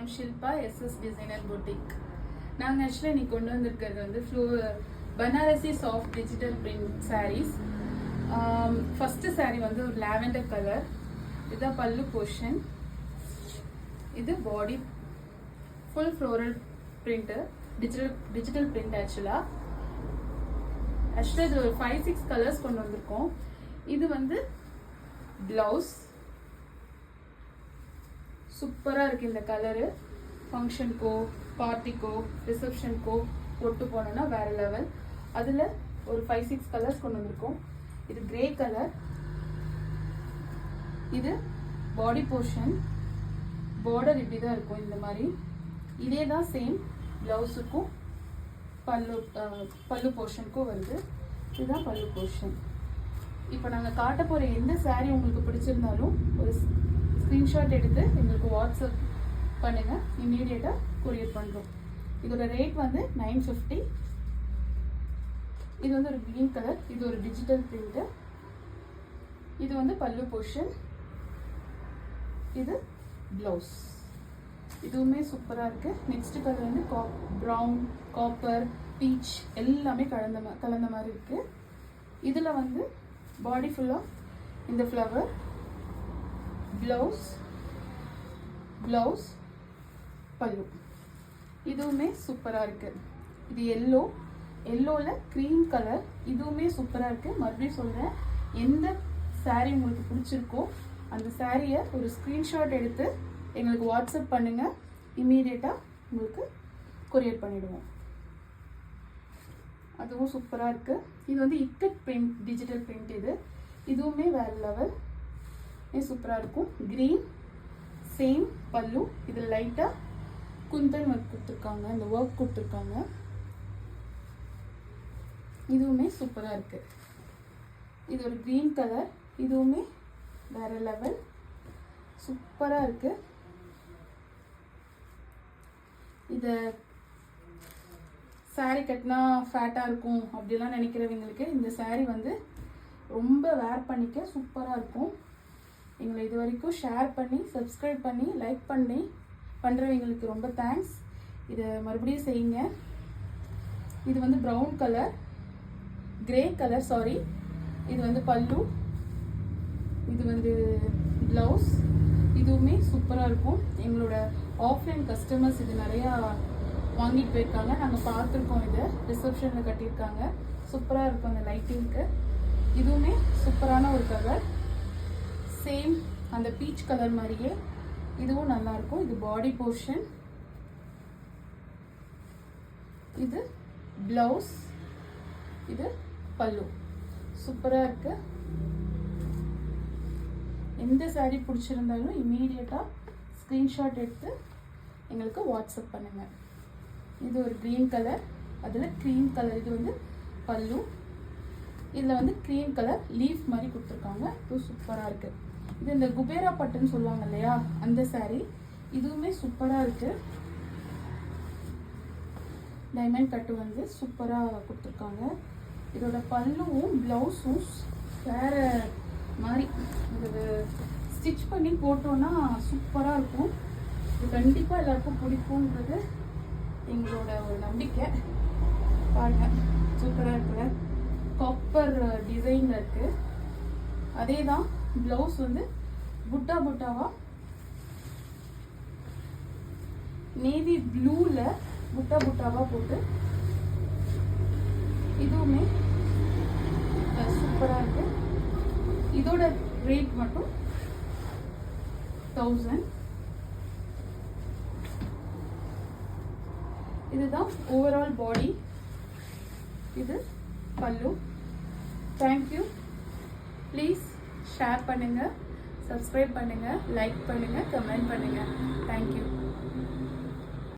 am Shilpa, SS Designer Boutique. நாங்கள் ஆக்சுவலாக இன்னைக்கு கொண்டு வந்திருக்கிறது வந்து Banarasi soft digital print saris. First sari வந்து ஒரு லாவெண்டர் கலர். இதுதான் பல்லு போர்ஷன். இது body full floral print, digital print. ஆக்சுவலாக இது ஒரு 5-6 கலர்ஸ் கொண்டு வந்திருக்கோம். இது வந்து பிளவுஸ். சூப்பராக இருக்குது இந்த கலரு. ஃபங்க்ஷனுக்கோ பார்ட்டிக்கோ ரிசப்ஷனுக்கோ போட்டு போனோன்னா வேறு லெவல். அதில் ஒரு 5-6 கலர்ஸ் கொண்டு வந்திருக்கோம். இது கிரே கலர். இது பாடி போர்ஷன். பார்டர் இப்படி தான் இருக்கும் இந்த மாதிரி. இதே தான் சேம் ப்ளவுஸுக்கும் பல்லு போர்ஷனுக்கும் வருது. இதுதான் பல்லு போர்ஷன். இப்போ நாங்கள் காட்ட போகிற எந்த சாரீ உங்களுக்கு பிடிச்சிருந்தாலும் ஒரு ஸ்க்ரீன்ஷாட் எடுத்து எங்களுக்கு வாட்ஸ்அப் பண்ணுங்கள். இம்மீடியட்டாக கொரியர் பண்ணுறோம். இதோட ரேட் வந்து 950. இது வந்து ஒரு க்ரீன் கலர். இது ஒரு டிஜிட்டல் பிரிண்ட்டு. இது வந்து பல்லு போர்ஷன். இது ப்ளவுஸ். இதுவுமே சூப்பராக இருக்குது. நெக்ஸ்ட் கலர் வந்து ப்ரௌன், காப்பர், பீச் எல்லாமே கலந்த மாதிரி இருக்குது. இதில் வந்து பாடி ஃபுல்லாக இந்த ஃப்ளவர், ப்ளவுஸ், பல்லு. இதுவுமே சூப்பராக இருக்குது. இது எல்லோவில் க்ரீம் கலர். இதுவுமே சூப்பராக இருக்குது. மறுபடியும் சொல்கிறேன், எந்த சாரீ உங்களுக்கு பிடிச்சிருக்கோ அந்த சாரியை ஒரு ஸ்க்ரீன்ஷாட் எடுத்து எங்களுக்கு வாட்ஸ்அப் பண்ணுங்கள். இம்மீடியட்டாக உங்களுக்கு கொரியர் பண்ணிவிடுவோம். அதுவும் சூப்பராக இருக்குது. இது வந்து இக்கட் பிரிண்ட், டிஜிட்டல் பிரிண்ட். இதுவுமே வேறு லெவல். சூப்பராக இருக்கும். க்ரீன் சேம் பல்லு. இது லைட்டாக குந்தன் ஒர்க் கொடுத்துருக்காங்க, இந்த ஒர்க் கொடுத்துருக்காங்க. இதுவுமே சூப்பராக இருக்குது. இது ஒரு க்ரீன் கலர். இதுவுமே வேறு லெவல். சூப்பராக இருக்குது. இதை சாரீ கட்டினா ஃபேட்டாக இருக்கும் அப்படிலாம் நினைக்கிறவங்களுக்கு இந்த சாரீ வந்து ரொம்ப வேர் பண்ணிக்க சூப்பராக இருக்கும். எங்களை இது வரைக்கும் ஷேர் பண்ணி, சப்ஸ்கிரைப் பண்ணி, லைக் பண்ணி பண்ணுறவங்களுக்கு ரொம்ப தேங்க்ஸ். இதை மறுபடியும் செய்யுங்க. இது வந்து brown colour, grey colour, sorry. இது வந்து பல்லு. இது வந்து ப்ளவுஸ். இதுவுமே சூப்பராக இருக்கும். எங்களோட ஆஃப்லைன் கஸ்டமர்ஸ் இது நிறையா வாங்கிட்டு போயிருக்காங்க. நாங்கள் பார்த்துருக்கோம். இதை ரிசப்ஷனில் கட்டியிருக்காங்க. சூப்பராக இருக்கும் அந்த லைட்டிங்க்கு. இதுவுமே சூப்பரான ஒரு கலர். சேம் அந்த பீச் கலர் மாதிரியே இதுவும் நல்லாயிருக்கும். இது பாடி போர்ஷன். இது ப்ளவுஸ். இது பல்லு. சூப்பராக இருக்குது. எந்த சாரீ பிடிச்சிருந்தாலும் இம்மீடியட்டாக ஸ்க்ரீன்ஷாட் எடுத்து எங்களுக்கு வாட்ஸ்அப் பண்ணுங்கள். இது ஒரு க்ரீன் கலர், அதில் க்ரீம் கலர். இது வந்து பல்லு. இதில் வந்து க்ரீம் கலர் லீஃப் மாதிரி கொடுத்துருக்காங்க. இது சூப்பராக இருக்குது. இது இந்த குபேரா பட்டுன்னு சொல்லுவாங்க இல்லையா, அந்த சாரீ. இதுவுமே சூப்பராக இருக்குது. டைமண்ட் கட்டு வந்து சூப்பராக கொடுத்துருக்காங்க. இதோட பல்லுவும் ப்ளவுஸும் வேறு மாதிரி. இது ஸ்டிச் பண்ணி போட்டோன்னா சூப்பராக இருக்கும். இது கண்டிப்பாக எல்லாருக்கும் பிடிக்கும்ன்றது எங்களோட ஒரு நம்பிக்கை. பாருங்கள், சூப்பராக இருக்குல்ல. காப்பர் டிசைனில் இருக்குது. அதே தான் ப்ளவுஸ் வந்து புட்டாவா நேவி ப்ளூவில் புட்டாவா போட்டு இதுவுமே சூப்பராக இருக்குது. இதோட ரேட் மட்டும் 1000. இதுதான் ஓவரால் பாடி. இது பல்லு. தேங்க்யூ. ப்ளீஸ் ஷேர் பண்ணுங்கள், சப்ஸ்கிரைப் பண்ணுங்கள், லைக் பண்ணுங்கள், கமெண்ட் பண்ணுங்கள். தேங்க்யூ.